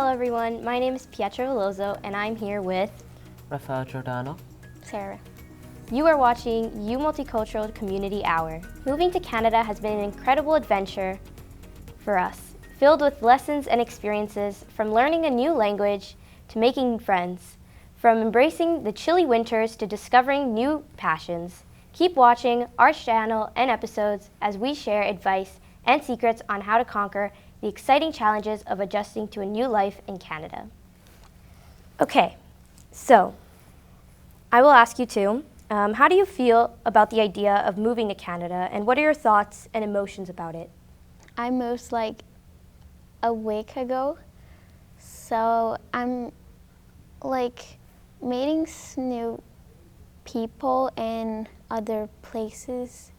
Hello everyone, my name is Pietra and I'm here with Rafael. Sarah. You are watching Multicultural Community Hour. Moving to Canada has been an incredible adventure for us, filled with lessons and experiences, from learning a new language to making friends, from embracing the chilly winters to discovering new passions. Keep watching our channel and episodes as we share advice and secrets on how to conquer the exciting challenges of adjusting to a new life in Canada. Okay, so I will ask you too, how do you feel about the idea of moving to Canada, and what are your thoughts and emotions about it? I moved like a week ago, so I'm like meeting new people in other places,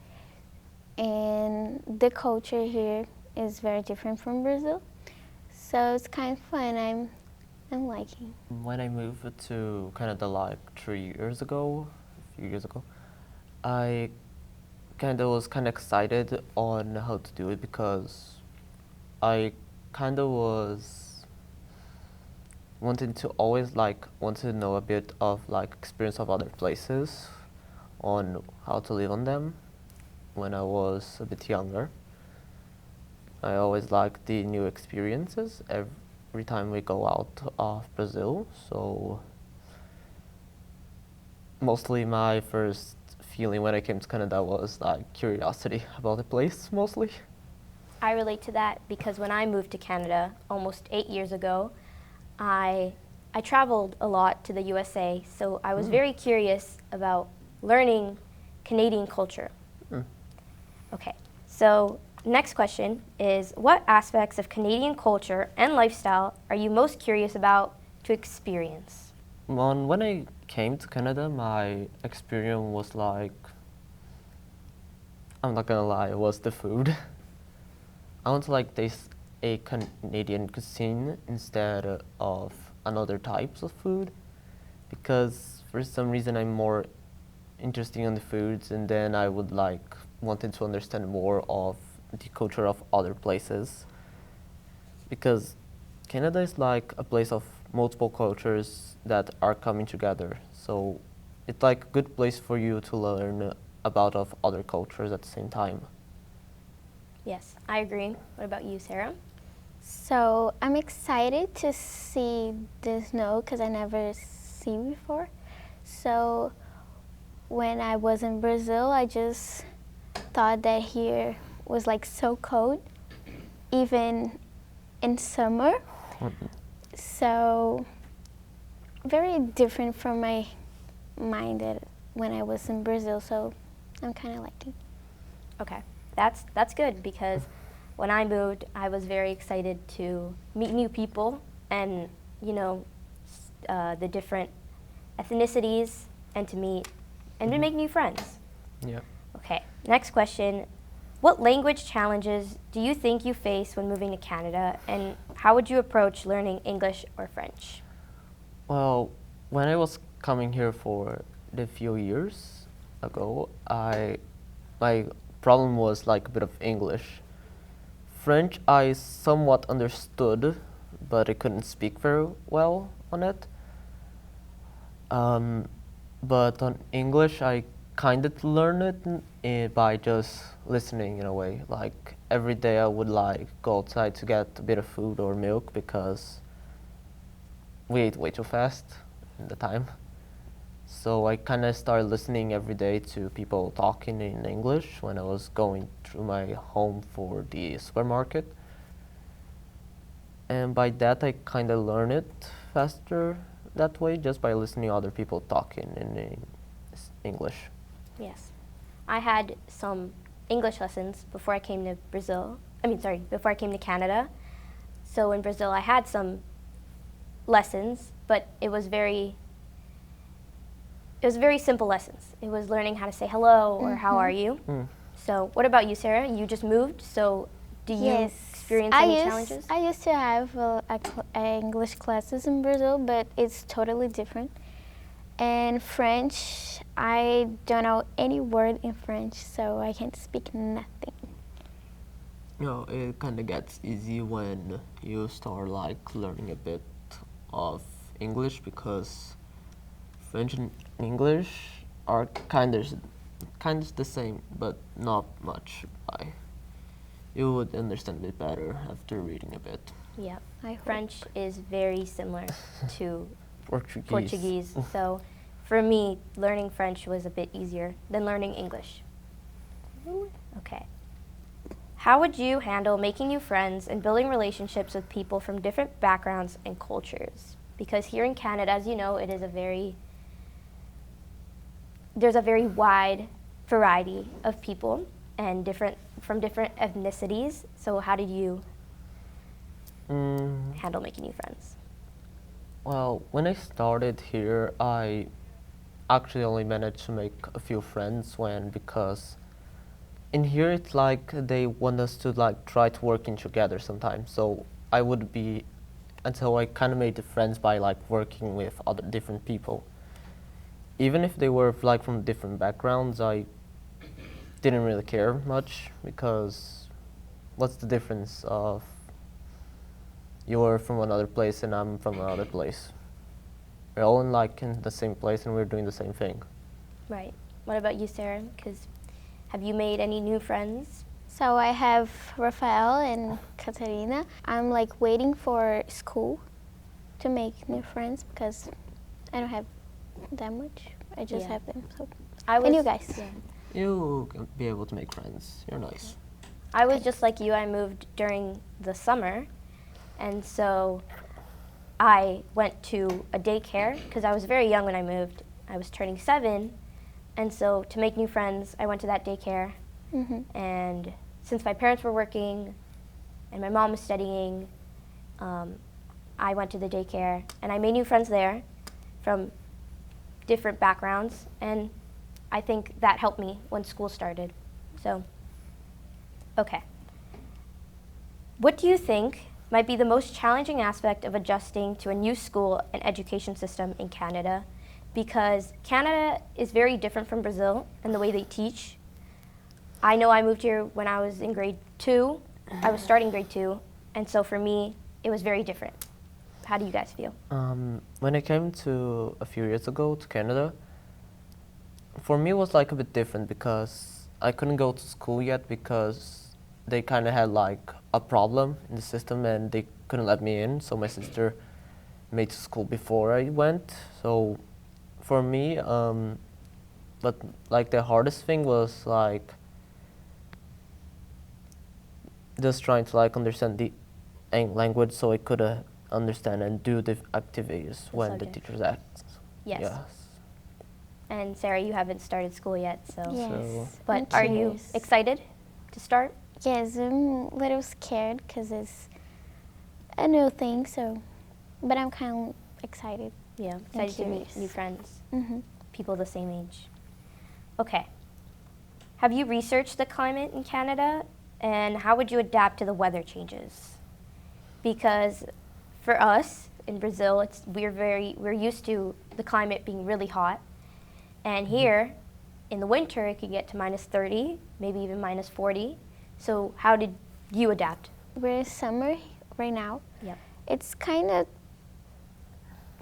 and the culture here is very different from Brazil, so it's kind of fun. I'm liking. When I moved to Canada like 3 years ago, a few years ago, I was kind of excited on how to do it because I kind of was wanting to always want to know a bit of experience of other places on how to live on them when I was a bit younger. I always like the new experiences every time we go out of Brazil, so mostly my first feeling when I came to Canada was like curiosity about the place mostly. I relate to that because when I moved to Canada almost 8 years ago, I traveled a lot to the USA, so I was very curious about learning Canadian culture. Okay, so next question is, what aspects of Canadian culture and lifestyle are you most curious about to experience? When I came to Canada, my experience was I'm not gonna lie, it was the food. I want to taste a Canadian cuisine instead of another types of food, because for some reason I'm more interested in the foods, and then I would wanted to understand more of the culture of other places, because Canada is like a place of multiple cultures that are coming together. So it's like a good place for you to learn about of other cultures at the same time. Yes, I agree. What about you, Sarah? So I'm excited to see the snow because I never see before. So when I was in Brazil, I just thought that here was like so cold, even in summer. So very different from my mind that when I was in Brazil. So I'm kind of liking. Okay, that's good because when I moved, I was very excited to meet new people and, the different ethnicities and to meet and to make new friends. Yeah. Okay, next question. What language challenges do you think you face when moving to Canada, and how would you approach learning English or French? Well, when I was coming here for the few years ago, my problem was a bit of English. French I somewhat understood, but I couldn't speak very well on it. But on English, I kind of learned it by just listening in a way. Like every day I would go outside to get a bit of food or milk because we ate way too fast in the time. So I kind of started listening every day to people talking in English when I was going through my home for the supermarket. And by that I kind of learned it faster that way, just by listening to other people talking in English. Yes. I had some English lessons before I came to before I came to Canada. So in Brazil I had some lessons, but it was very simple lessons. It was learning how to say hello or how are you. So what about you, Sarah? You just moved, so do you experience any challenges? I used to have English classes in Brazil, but it's totally different. And French, I don't know any word in French, so I can't speak nothing. No, it kind of gets easy when you start like learning a bit of English because French and English are kind of the same, but not much. You would understand it better after reading a bit. Yeah. I hope. French is very similar to Portuguese. Portuguese. So for me, learning French was a bit easier than learning English. Okay. How would you handle making new friends and building relationships with people from different backgrounds and cultures? Because here in Canada, as you know, it is there's a very wide variety of people and from different ethnicities. So how did you handle making new friends? Well, when I started here, I actually only managed to make a few friends because in here it's like they want us to like try to work in together sometimes. So until I kind of made the friends by like working with other different people. Even if they were like from different backgrounds, I didn't really care much because what's the difference of you're from another place and I'm from another place? We're all in the same place and we're doing the same thing. Right. What about you, Sarah? Because have you made any new friends? So I have Rafael and Katarina. I'm like waiting for school to make new friends because I don't have that much. I just have them. So. And you guys? Yeah. You'll be able to make friends. You're nice. I was just like you. I moved during the summer, and so I went to a daycare because I was very young when I moved. I was turning 7, and so to make new friends, I went to that daycare. And since my parents were working and my mom was studying, I went to the daycare, and I made new friends there from different backgrounds, and I think that helped me when school started. So, okay. What do you think might be the most challenging aspect of adjusting to a new school and education system in Canada? Because Canada is very different from Brazil in the way they teach. I know I moved here when I was in grade 2. I was starting grade 2, and so for me, it was very different. How do you guys feel? When I came to a few years ago to Canada, for me it was like a bit different because I couldn't go to school yet because they kind of had like a problem in the system and they couldn't let me in. So my sister made to school before I went. So for me, but like the hardest thing was like just trying to like understand the language so I could understand and do the activities when the teachers ask. Yes. And Sarah, you haven't started school yet, so. Yes. So But are you excited to start? Yes, I'm a little scared because it's a new thing, but I'm kind of excited. Yeah, excited to meet new friends, people the same age. Okay. Have you researched the climate in Canada, and how would you adapt to the weather changes? Because for us in Brazil, we're used to the climate being really hot, and here in the winter it could get to -30, maybe even -40. So how did you adapt? We're in summer right now. Yep. It's kind of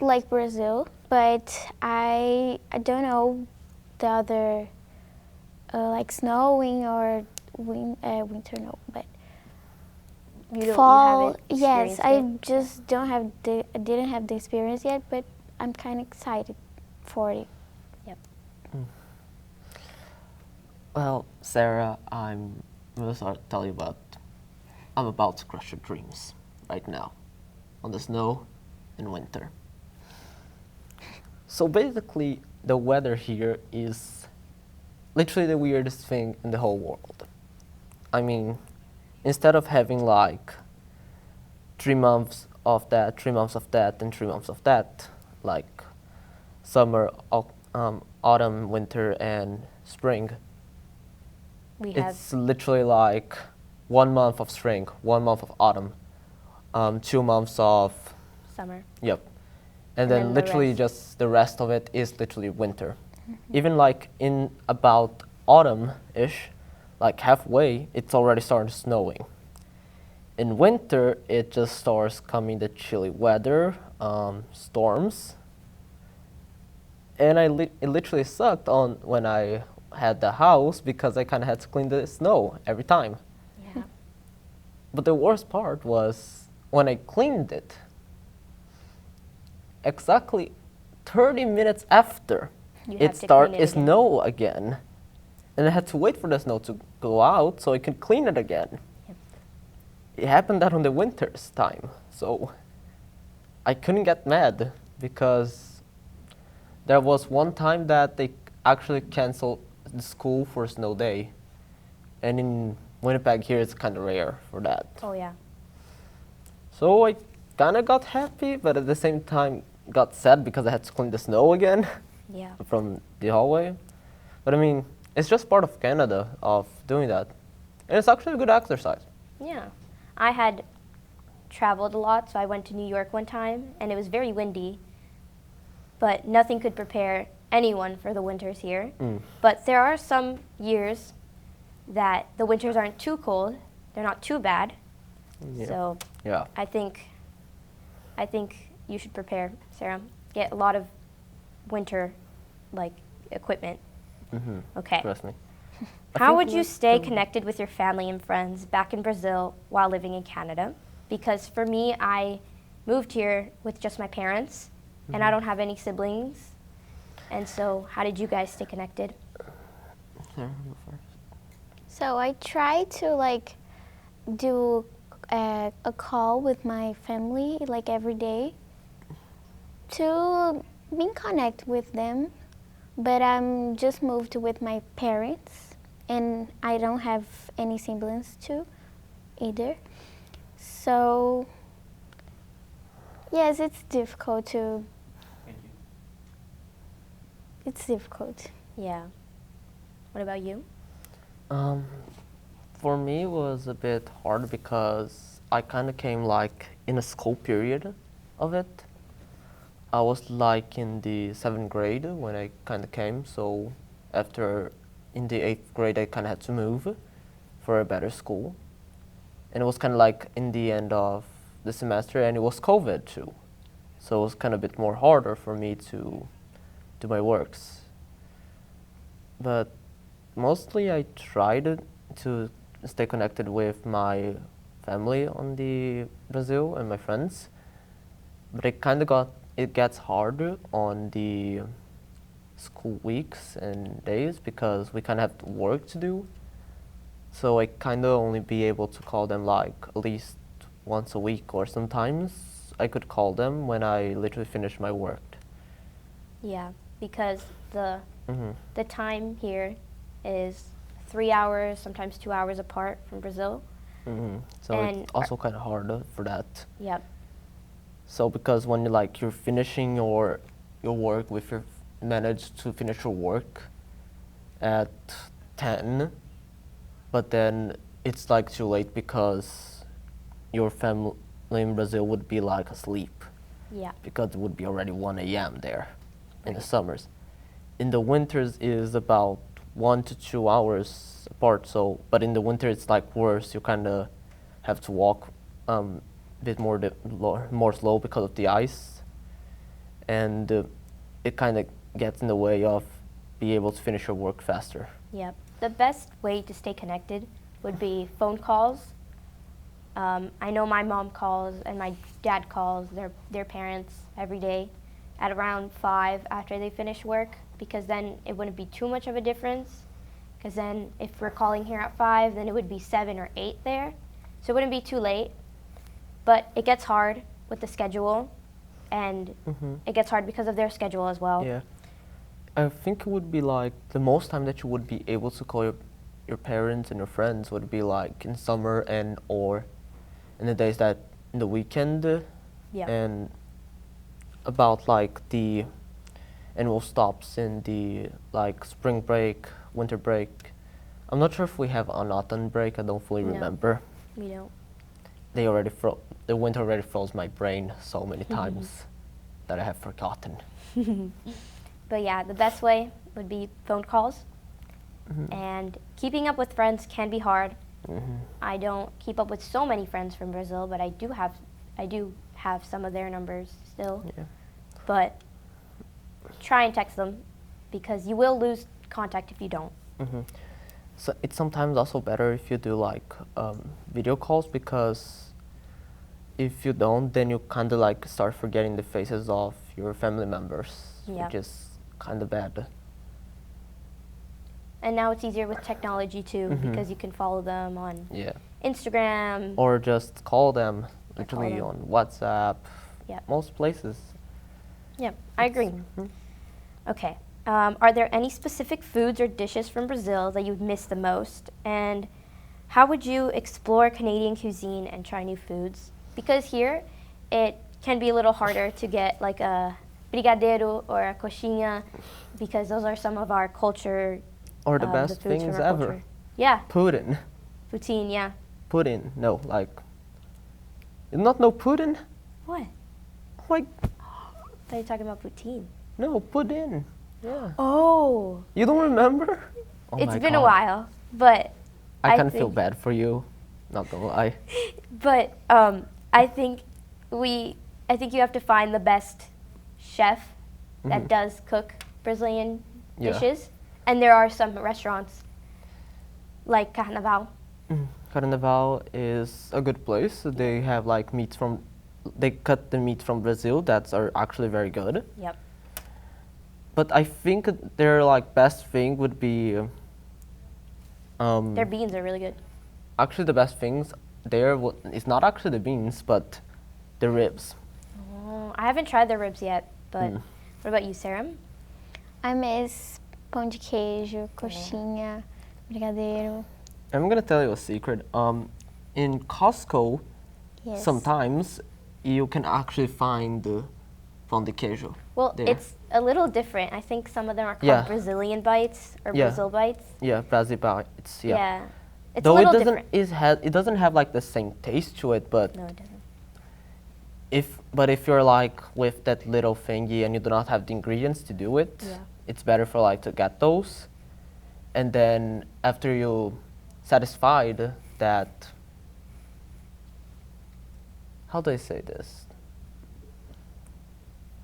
like Brazil, but I don't know the other like snowing or winter, no, but fall. Yes, I just didn't have the experience yet, but I'm kind of excited for it. Yep. Well, Sarah, I'm going to tell you I'm about to crush your dreams right now on the snow in winter. So basically, the weather here is literally the weirdest thing in the whole world. I mean, instead of having like 3 months of that, 3 months of that, and 3 months of that, like summer, autumn, winter, and spring, it's literally like 1 month of spring, 1 month of autumn, 2 months of summer. Yep. And then literally just the rest of it is literally winter. Even like in about autumn-ish, like halfway, it's already started snowing. in winter, it just starts coming the chilly weather, storms. And it literally sucked on when I had the house because I kind of had to clean the snow every time. Yeah. But the worst part was when I cleaned it, exactly 30 minutes after, You it have to clean started it again. snow again. And I had to wait for the snow to go out so I could clean it again. Yep. It happened that on the winter's time. So I couldn't get mad because there was one time that they actually canceled the school for a snow day. And in Winnipeg here, it's kind of rare for that. Oh yeah. So I kind of got happy, but at the same time got sad because I had to clean the snow again Yeah. from the hallway. But I mean, it's just part of Canada of doing that. And it's actually a good exercise. Yeah. I had traveled a lot, so I went to New York one time, and it was very windy, but nothing could prepare anyone for the winters here. But there are some years that the winters aren't too cold, they're not too bad. Yeah. So Yeah. I think you should prepare, Sarah. Get a lot of winter like equipment. Okay. Trust me. How would you stay connected with your family and friends back in Brazil while living in Canada? Because for me, I moved here with just my parents, and I don't have any siblings. And so, how did you guys stay connected? So I try to like do a call with my family like every day to be in connect with them. But I'm just moved with my parents, and I don't have any siblings too either. So yes, it's difficult to. It's difficult. Yeah. What about you? For me, it was a bit hard because I kind of came like in a school period of it. I was like in the 7th grade when I kind of came, so after in the 8th grade I kind of had to move for a better school. And it was kind of like in the end of the semester, and it was COVID too. So it was kind of a bit more harder for me to do my works. But mostly I tried to stay connected with my family on the Brazil and my friends. But it gets harder on the school weeks and days because we kind of have work to do. So I kind of only be able to call them like at least once a week, or sometimes I could call them when I literally finish my work. Yeah, because the time here is 3 hours, sometimes 2 hours apart from Brazil. So And it's also kind of hard for that. Yep. So because when you're finishing your work with your manage to finish your work at 10, but then it's like too late because your family in Brazil would be like asleep Yeah. because it would be already 1 a.m. there in the summers. In the winters is about 1 to 2 hours apart. So, but in the winter it's like worse. You kind of have to walk a bit more slow because of the ice, and it kind of gets in the way of being able to finish your work faster. Yep. The best way to stay connected would be phone calls. I know my mom calls and my dad calls their parents every day at around 5 after they finish work, because then it wouldn't be too much of a difference. Because then if we're calling here at 5, then it would be 7 or 8 there. So it wouldn't be too late. But it gets hard with the schedule, and it gets hard because of their schedule as well. Yeah. I think it would be like the most time that you would be able to call your parents and your friends would be like in summer and or in the days that in the weekend. Yeah. And about like the annual stops in the like spring break, winter break. I'm not sure if we have an autumn break. I don't fully No. remember. We don't. The winter already froze my brain so many times that I have forgotten. But yeah, the best way would be phone calls. And keeping up with friends can be hard I don't keep up with so many friends from Brazil, but I do have some of their numbers still. Yeah. But try and text them because you will lose contact if you don't. So it's sometimes also better if you do like video calls, because if you don't, then you kind of like start forgetting the faces of your family members, Yeah. which is kind of bad. And now it's easier with technology too because you can follow them on Yeah. Instagram. Or just call them literally them. on WhatsApp. Yeah. Most places. Yeah, I agree. Okay. Are there any specific foods or dishes from Brazil that you've missed the most? And how would you explore Canadian cuisine and try new foods? Because here, it can be a little harder to get like a brigadeiro or a coxinha, because those are some of our culture. Or the the best foods from things our ever. culture. Yeah, Pudding. poutine, yeah. Pudding. No, like. You not know pudding? What? Like, I thought you were talking about poutine. no, pudding. Yeah. Oh, You don't remember? Oh it's my been a God. while, but I I kind of feel think- bad for you. Not gonna lie. But I think you have to find the best chef that does cook Brazilian Yeah. dishes, and there are some restaurants like Carnaval. Carnaval is a good place. They have like meats from. They cut the meat from Brazil. That's are actually very good. Yep. But I think their like best thing would be. Their beans are really good. Actually, the best things there is not actually the beans, but the ribs. Oh, I haven't tried the ribs yet, but what about you, Sarah? I miss pão de queijo, coxinha, brigadeiro. I'm gonna tell you a secret. In Costco, Yes. sometimes you can actually find the pão de queijo. Well, there. it's a little different. I think some of them are called Yeah. Brazilian bites or Yeah. Brazil bites. Yeah, Brazil bites. Yeah. It's Though a little it doesn't different. it doesn't have like the same taste to it, but No, it doesn't. if you're like with that little thingy and you do not have the ingredients to do it, Yeah. it's better for like to get those, and then after you satisfied that, how do I say this?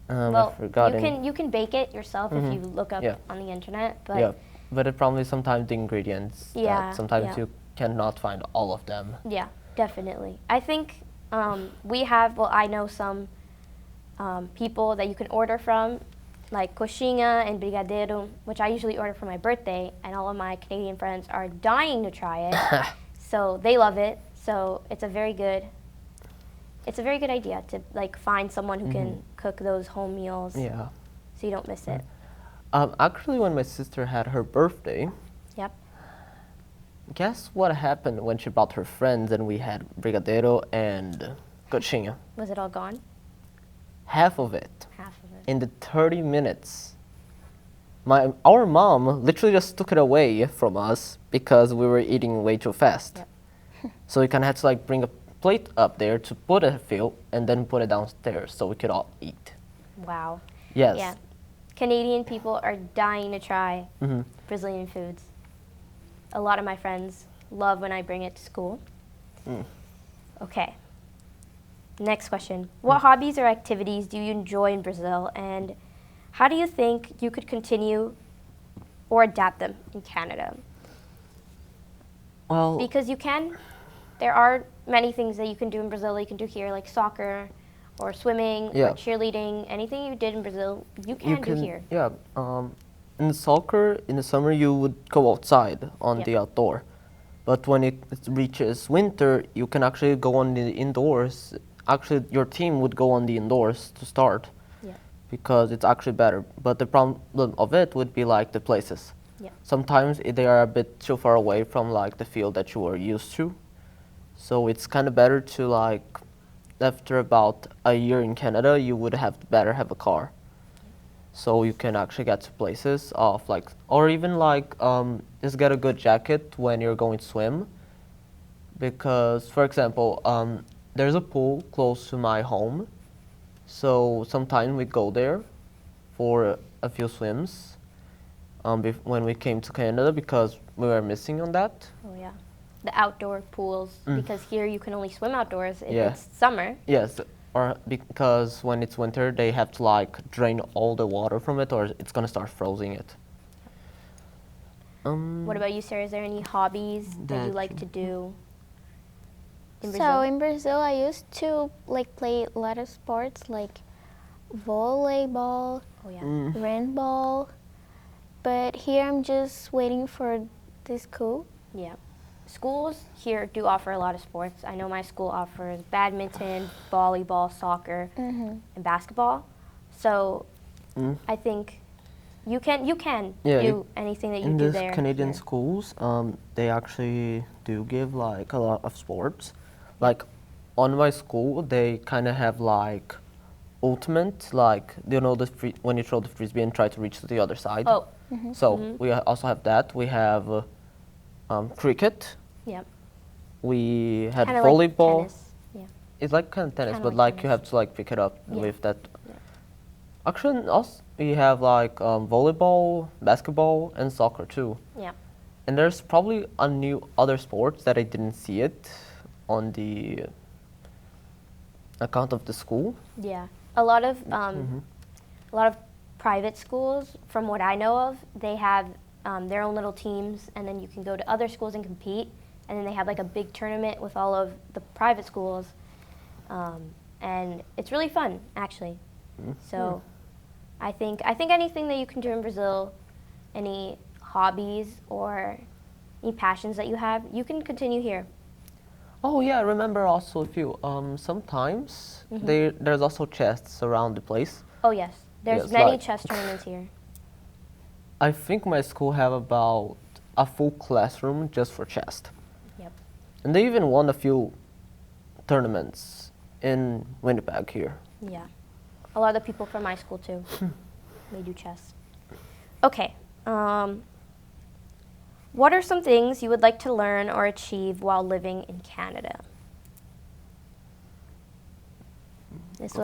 Well, I forgot. you can bake it yourself if you look up Yeah. on the internet, but Yeah, but it probably sometimes the ingredients. Yeah, That sometimes yeah. you cannot find all of them. yeah, definitely. I think I know some people that you can order from, like coxinha and brigadeiro, which I usually order for my birthday, and all of my Canadian friends are dying to try it. So they love it. So it's a very good idea to like find someone who can cook those home meals, Yeah. so you don't miss it. Actually, when my sister had her birthday, Yep. guess what happened when she brought her friends and we had brigadeiro and coxinha? Was it all gone? Half of it Half of it. in the 30 minutes. Our mom literally just took it away from us because we were eating way too fast. Yep. So we kind of had to like bring a plate up there to put a fill and then put it downstairs so we could all eat. Wow. Yes. Yeah. Canadian people are dying to try Mm-hmm. Brazilian foods. A lot of my friends love when I bring it to school. Okay. Next question. What hobbies or activities do you enjoy in Brazil, and how do you think you could continue or adapt them in Canada? Well, Because there are many things that you can do in Brazil that you can do here, like soccer or swimming Yeah. or cheerleading. Anything you did in Brazil, you can do here. Yeah. In soccer, in the summer, you would go outside on Yep. the outdoor. But when it reaches winter, you can actually go on the indoors. Actually, your team would go on the indoors to start Yeah. because it's actually better. But the problem of it would be like the places. Yeah. Sometimes they are a bit too far away from like the field that you are used to. So it's kind of better to like, after about a year in Canada, you would better have a car. So you can actually get to places of like, or even like, just get a good jacket when you're going to swim. Because, for example, there's a pool close to my home. So sometimes we go there for a few swims when we came to Canada because we were missing on that. Oh yeah. the outdoor pools because here you can only swim outdoors if Yeah. it's summer. Yes, or because when it's winter, they have to like drain all the water from it, or it's gonna start freezing it. What about you, Sarah? Is there any hobbies that you That- like to do in So Brazil? in Brazil, I used to like play a lot of sports like volleyball, Oh yeah. handball, but here I'm just waiting for the school. Yeah. Schools here do offer a lot of sports. I know my school offers badminton, volleyball, soccer, and basketball. So I think you can Yeah, do anything that you in do these there. Canadian here. schools, they actually do give like a lot of sports. Like on my school, they kind of have like ultimate, like you know the when you throw the frisbee and try to reach to the other side. Oh, So we also have that. We have cricket. yeah. We had Kind of volleyball. like tennis. Yeah. It's like kind of tennis, Kinda but like like you tennis. have to like pick it up Yeah. with that. Yeah. Actually, also we have like volleyball, basketball, and soccer too. Yeah. And there's probably a new other sports that I didn't see it on the account of the school. Yeah. A lot of private schools, from what I know of, they have their own little teams, and then you can go to other schools and compete, and then they have like a big tournament with all of the private schools, and it's really fun actually. So, I think anything that you can do in Brazil, any hobbies or any passions that you have, you can continue here. Oh yeah, I remember also a few. Sometimes there's also chests around the place. Oh yes, there's Yes, many like- chess tournaments here. I think my school have about a full classroom just for chess. Yep. And they even won a few tournaments in Winnipeg here. Yeah. A lot of the people from my school too. They do chess. Okay. What are some things you would like to learn or achieve while living in Canada? This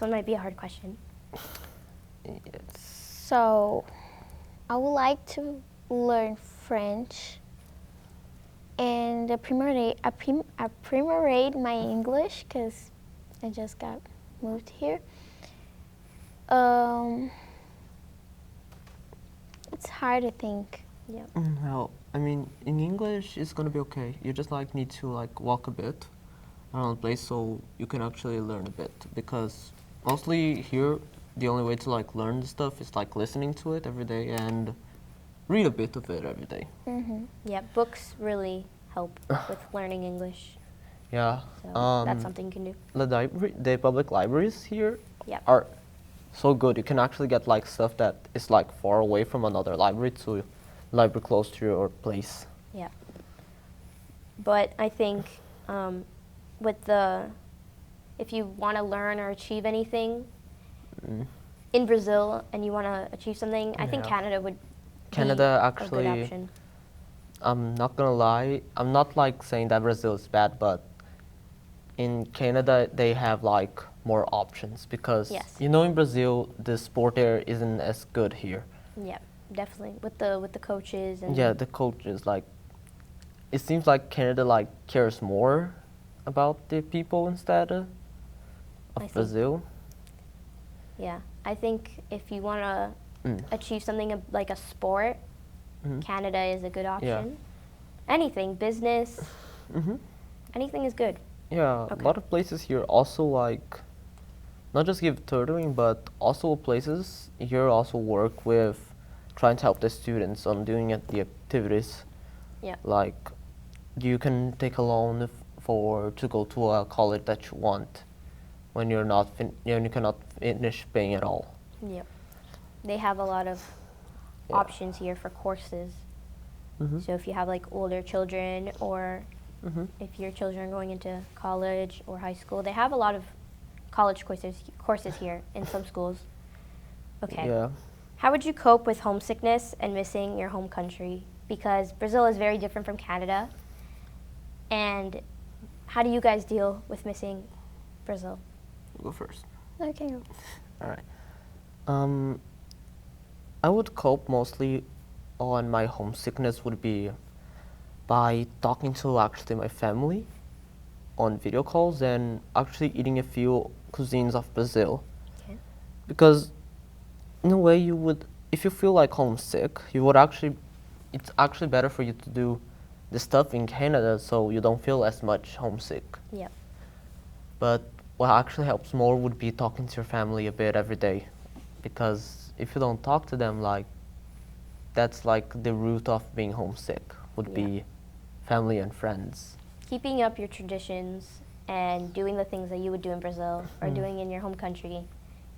one might be a hard question. So I would like to learn French and aprimorate my English because I just got moved here. It's hard to think. Yep. Well, I mean, in English it's gonna be okay. You just like need to like walk a bit around the place so you can actually learn a bit. Because mostly here, the only way to like learn the stuff is like listening to it every day and read a bit of it every day. Yeah, books really help with learning English. Yeah. So that's something you can do. The public libraries here Yep. are so good. You can actually get like stuff that is like far away from another library to library close to your place. Yeah. But I think if you want to learn or achieve anything in Brazil and you want to achieve something, I think Yeah. Canada would Canada be actually- a good option. I'm not gonna lie. I'm not like saying that Brazil is bad, but in Canada they have like more options because Yes. you know in Brazil the sport there isn't as good here. Yeah, definitely with the coaches and Yeah, the coaches like. It seems like Canada like cares more about the people instead of I think- Brazil. yeah. I think if you want to achieve something like a sport, Canada is a good option. Anything, business, anything is good. Yeah, Okay. a lot of places here also like, not just give tutoring, but also places here also work with trying to help the students on doing the activities. Yeah. Like, you can take a loan to go to a college that you want when you cannot finish paying it all. Yep. They have a lot of options here for courses. So if you have like older children or if your children are going into college or high school, they have a lot of college courses here in some schools. Okay. Yeah. How would you cope with homesickness and missing your home country? Because Brazil is very different from Canada. And how do you guys deal with missing Brazil? Go first. Okay. All right. I would cope mostly on my homesickness would be by talking to actually my family on video calls and actually eating a few cuisines of Brazil. Okay. Because in a way you would, if you feel like homesick, you would actually, it's actually better for you to do the stuff in Canada so you don't feel as much homesick. Yep. But what actually helps more would be talking to your family a bit every day. Because if you don't talk to them, like, that's like the root of being homesick, would be family and friends. Keeping up your traditions and doing the things that you would do in Brazil or doing in your home country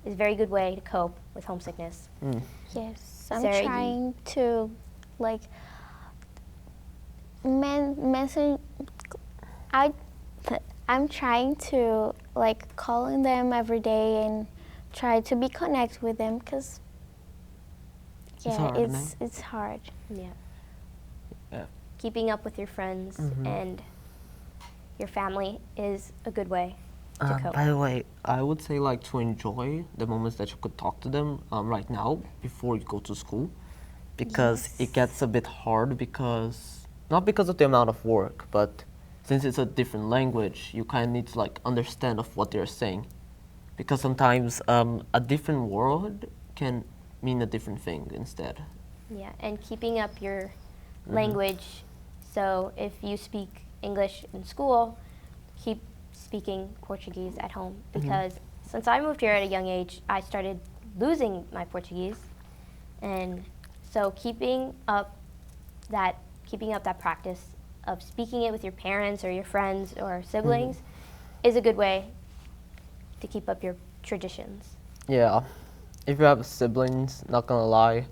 is a very good way to cope with homesickness. Yes, I'm Sarah, trying to like mention. I'm trying to like calling them every day and try to be connected with them because hard, it's hard. Yeah. Yeah. Keeping up with your friends and your family is a good way to cope. By the way, I would say like to enjoy the moments that you could talk to them right now before you go to school, because it gets a bit hard because, not because of the amount of work, but since it's a different language, you kind of need to like understand of what they're saying, because sometimes a different word can mean a different thing instead. Yeah, and keeping up your language. So if you speak English in school, keep speaking Portuguese at home, because since I moved here at a young age, I started losing my Portuguese, and so keeping up that practice of speaking it with your parents or your friends or siblings is a good way to keep up your traditions. Yeah, if you have siblings, not gonna lie,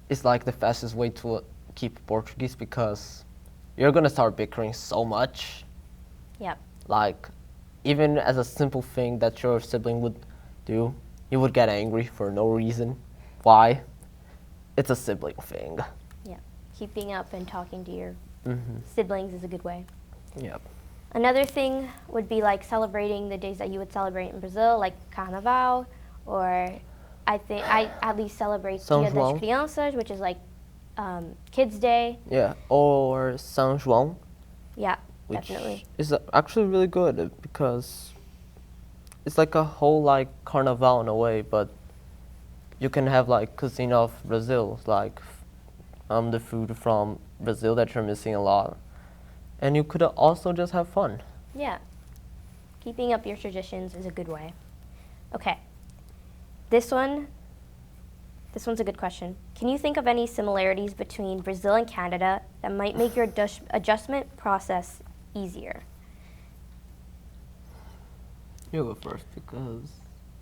it's like the fastest way to keep Portuguese, because you're gonna start bickering so much. Yep. Like, even as a simple thing that your sibling would do, you would get angry for no reason. Why? It's a sibling thing. Yeah. Keeping up and talking to your siblings is a good way. Yep. Another thing would be like celebrating the days that you would celebrate in Brazil, like Carnaval, or I think I at least celebrate São Dia das João. Crianças, which is like Kids Day. Yeah, or São João, Yeah, which definitely. is actually really good because it's like a whole like carnival in a way, but you can have like cuisine of Brazil, like the food from Brazil that you're missing a lot, and you could also just have fun. Yeah. Keeping up your traditions is a good way. Okay. This one's a good question. Can you think of any similarities between Brazil and Canada that might make your adjustment process easier? You go first because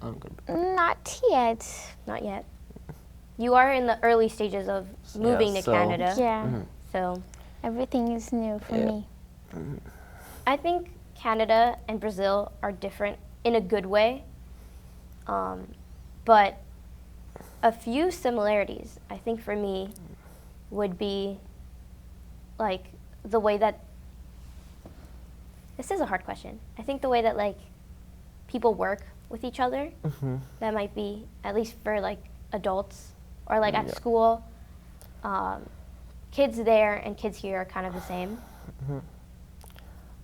I'm gonna. Not yet. Not yet. You are in the early stages of moving to so- Canada. Yeah, So everything is new for Yeah. me. I think Canada and Brazil are different in a good way. But a few similarities, I think for me, would be like the way that, this is a hard question. I think the way that like people work with each other, that might be, at least for like adults or like at Yeah. school, kids there and kids here are kind of the same.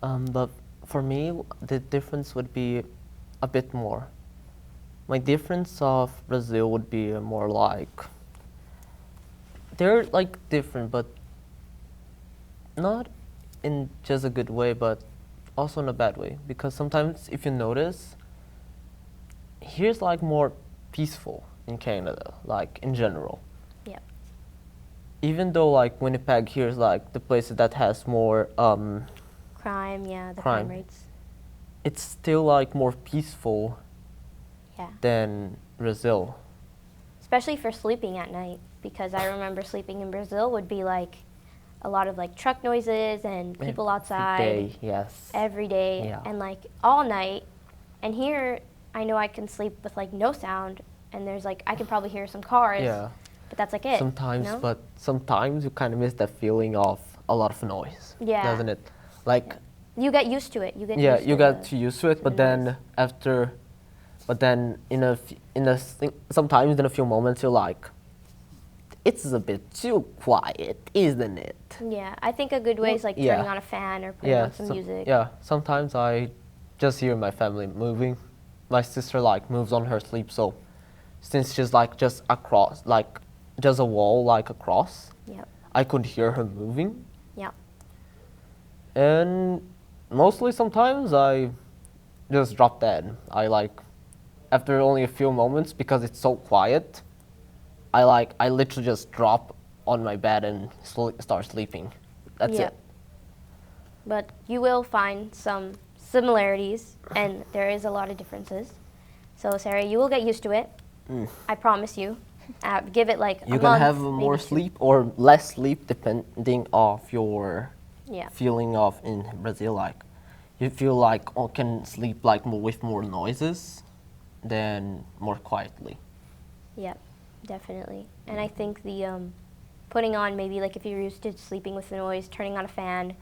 But for me, the difference would be a bit more. My difference of Brazil would be more like, they're like different, but not in just a good way, but also in a bad way. Because sometimes, if you notice, here's like more peaceful in Canada, like in general. Yep. Even though like Winnipeg here is like the place that has more Crime, yeah, the crime Crime. rates. it's still like more peaceful Yeah. than Brazil. Especially for sleeping at night, because I remember sleeping in Brazil would be like a lot of like truck noises and people outside Day, yes. every day Yeah. and like all night. And here I know I can sleep with like no sound, and there's like I can probably hear some cars, Yeah. but that's like it. Sometimes, you know? but sometimes you kind of miss that feeling of a lot of noise. Yeah. Doesn't it? Like, You get used to it. You get yeah, used you to get the- used to it, to but the then noise. after, but then sometimes in a few moments you're like, it's a bit too quiet, isn't it? Yeah, I think a good way is like Yeah. turning on a fan or putting on some music. Yeah, sometimes I just hear my family moving. My sister like moves on her sleep, so since she's like just across, like just a wall like across, Yep. I could hear her moving. Yep. And mostly sometimes I just drop dead. I like, after only a few moments, because it's so quiet, I literally just drop on my bed and start sleeping. That's Yep. it. But you will find some similarities, and there is a lot of differences. So Sarah, you will get used to it. I promise you. Give it like You a can month, have maybe more two. sleep or less sleep depending of your Yeah. feeling of in Brazil. Like, you feel like can sleep like more with more noises than more quietly. Yep, definitely. And I think the putting on maybe like if you're used to sleeping with the noise, turning on a fan,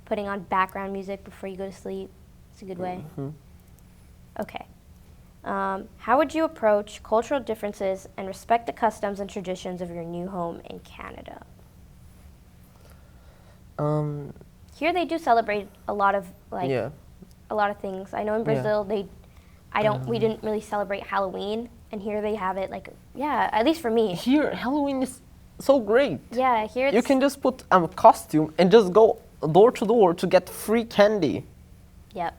putting on background music before you go to sleep, it's a good way. Okay. How would you approach cultural differences and respect the customs and traditions of your new home in Canada? Here they do celebrate a lot of like Yeah. a lot of things. I know in Brazil we didn't really celebrate Halloween, and here they have it like at least for me. Here, Halloween is so great. Yeah, here it's You can just put a costume and just go door to door to get free candy. Yep.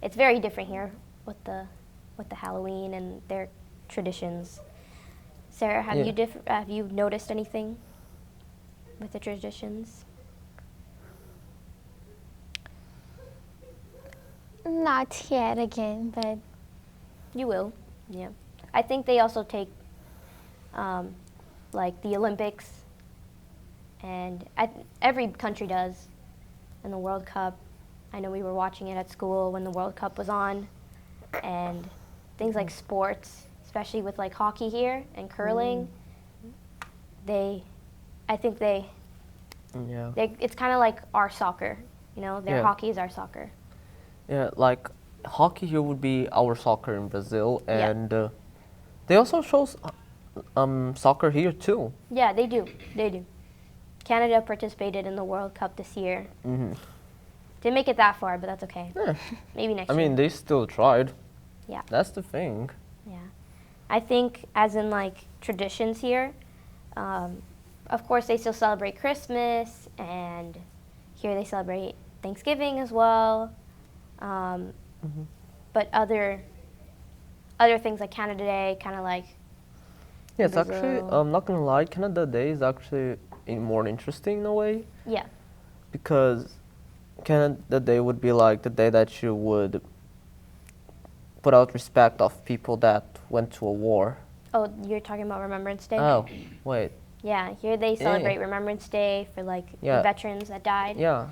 It's very different here with the Halloween and their traditions. Sarah, have have you noticed anything with the traditions? Not yet again, but You will. Yeah. I think they also take like the Olympics, and every country does, and the World Cup. I know we were watching it at school when the World Cup was on, and things like sports, especially with like hockey here and curling. I think Yeah. it's kind of like our soccer. You know, their Yeah. hockey is our soccer. Yeah, like hockey here would be our soccer in Brazil, Yeah. and they also show soccer here too. Yeah, they do. They do. Canada participated in the World Cup this year. Didn't make it that far, but that's okay. Yeah. Maybe next I year. mean, they still tried. Yeah. That's the thing. Yeah. I think as in like traditions here, of course they still celebrate Christmas, and here they celebrate Thanksgiving as well. But other things like Canada Day, kind of like Yeah, it's actually, Brazil. I'm not gonna lie, Canada Day is actually more interesting in a way, Yeah. because Canada Day would be like the day that you would put out respect of people that went to a war. Oh, you're talking about Remembrance Day? Oh, wait. Yeah, here they celebrate Remembrance Day for like the veterans that died. Yeah.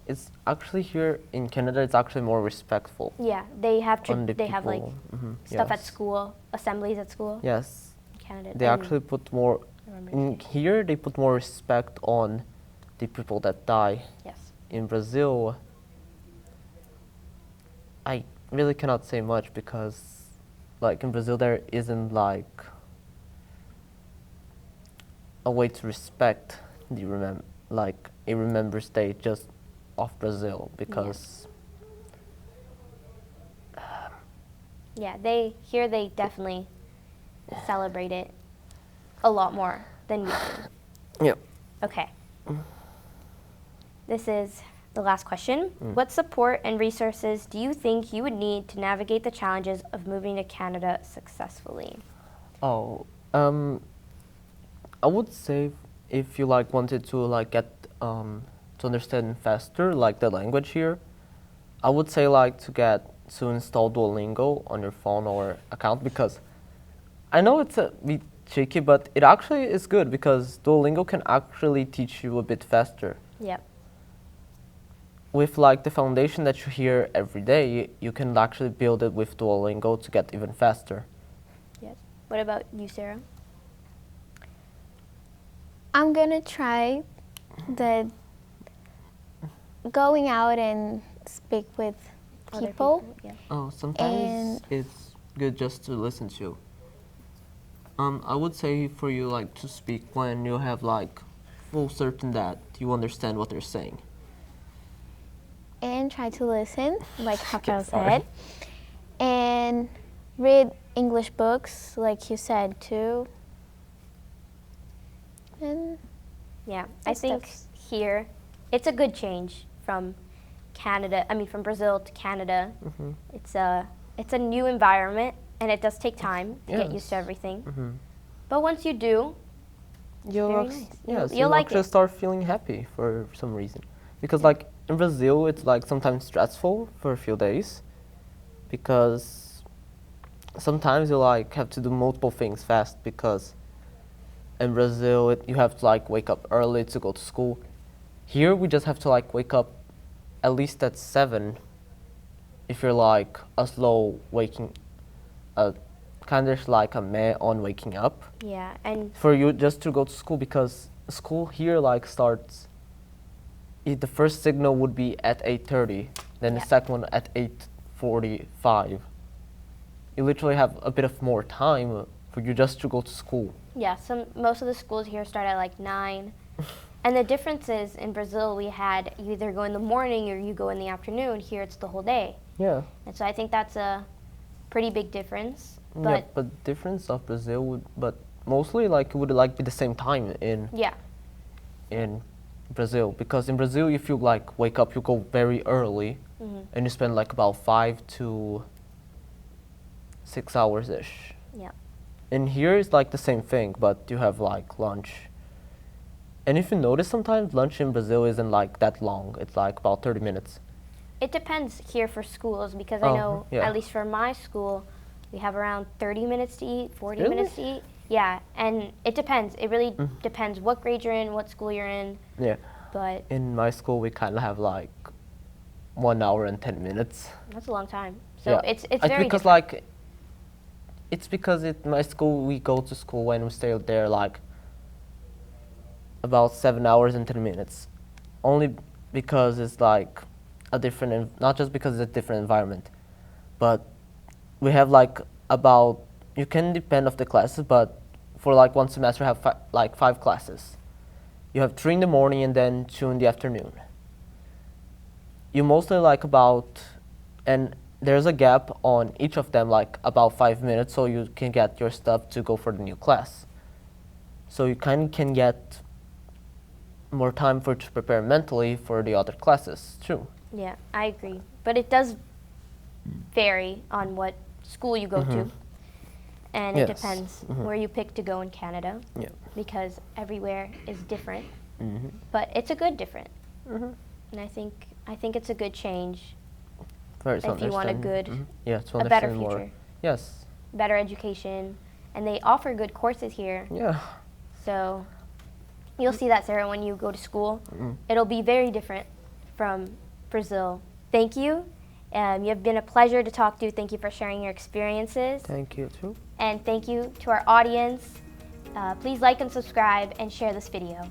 It's actually here in Canada, it's actually more respectful. Yeah, they have on the they have like people. stuff at Yes. school, assemblies at school. Yes. In Canada. They and actually put more, Remembrance Day. here they put more respect on the people that die. Yes. In Brazil, I really cannot say much because, like, in Brazil there isn't like a way to respect the like a Remembrance Day just of Brazil, because Yeah, they definitely celebrate it a lot more than we do. yeah. Okay. This is the last question. What support and resources do you think you would need to navigate the challenges of moving to Canada successfully? Oh, I would say if you like wanted to like get to understand faster like the language here, I would say like to install Duolingo on your phone or account, because I know it's a bit tricky, but it actually is good because Duolingo can actually teach you a bit faster. Yep. With like the foundation that you hear every day, you can actually build it with Duolingo to get even faster. Yes. What about you, Sarah? I'm gonna try the going out and speak with Other people. Yeah. Oh, sometimes it's good just to listen to. I would say for you like to speak when you have like full certain that you understand what they're saying. And try to listen, like Rafael sorry. said. And read English books, like you said, too. And Yeah, I That's think stuff. here it's a good change from from Brazil to Canada. Mm-hmm. It's a new environment, and it does take time to get used to Yes. everything. Mm-hmm. But once you do, You'll very ac- nice. Yes, You'll you'll like actually it. start feeling happy for some reason. Because like in Brazil, it's like sometimes stressful for a few days, because sometimes you like have to do multiple things fast, because in Brazil you have to like wake up early to go to school. Here we just have to like wake up at least at 7 if you're like a slow waking, kind of like a meh on waking up, Yeah, and for you just to go to school, because school here like starts, the first signal would be at 8:30, then Yeah. the second one at 8:45. You literally have a bit of more time for you just to go to school. yeah, most of the schools here start at like 9. And the difference is in Brazil you either go in the morning or you go in the afternoon. Here it's the whole day. Yeah. And so I think that's a pretty big difference. Yeah, But but difference of Brazil would, but mostly like it would like be the same time yeah, in Brazil, because in Brazil if you like wake up you go very early, and you spend like about 5 to 6 hours ish. yeah. And here it's like the same thing, but you have like lunch. And if you notice, sometimes lunch in Brazil isn't like that long. It's like about 30 minutes. It depends here for schools because I Oh, know, yeah. at least for my school, we have around 30 minutes to eat, 40 Really? minutes to eat. Yeah, and it depends. It really depends what grade you're in, what school you're in. Yeah. But In my school, we kind of have like 1 hour and 10 minutes. that's a long time. So Yeah. it's very because different. like, it's because at my school, we go to school when we stay there like about 7 hours and 10 minutes. Only because it's like a different, not just because it's a different environment, but we have like about, you can depend of the classes, but for like one semester you have like 5 classes. You have 3 in the morning and then 2 in the afternoon. You mostly like about, and there's a gap on each of them like about 5 minutes, so you can get your stuff to go for the new class. So you kind of can get more time to prepare mentally for the other classes too. Yeah, I agree. But it does vary on what school you go to. And it Yes. depends where you pick to go in Canada Yeah. because everywhere is different. Mm-hmm. But it's a good different. And I think it's a good change, Very to if you want a understand. good, Yeah, to a better understand more. future, Yes. better education. And they offer good courses here. Yeah. So you'll see that, Sarah, when you go to school. It'll be very different from Brazil. Thank you. You have been a pleasure to talk to. Thank you for sharing your experiences. Thank you too. And thank you to our audience. Please like and subscribe and share this video.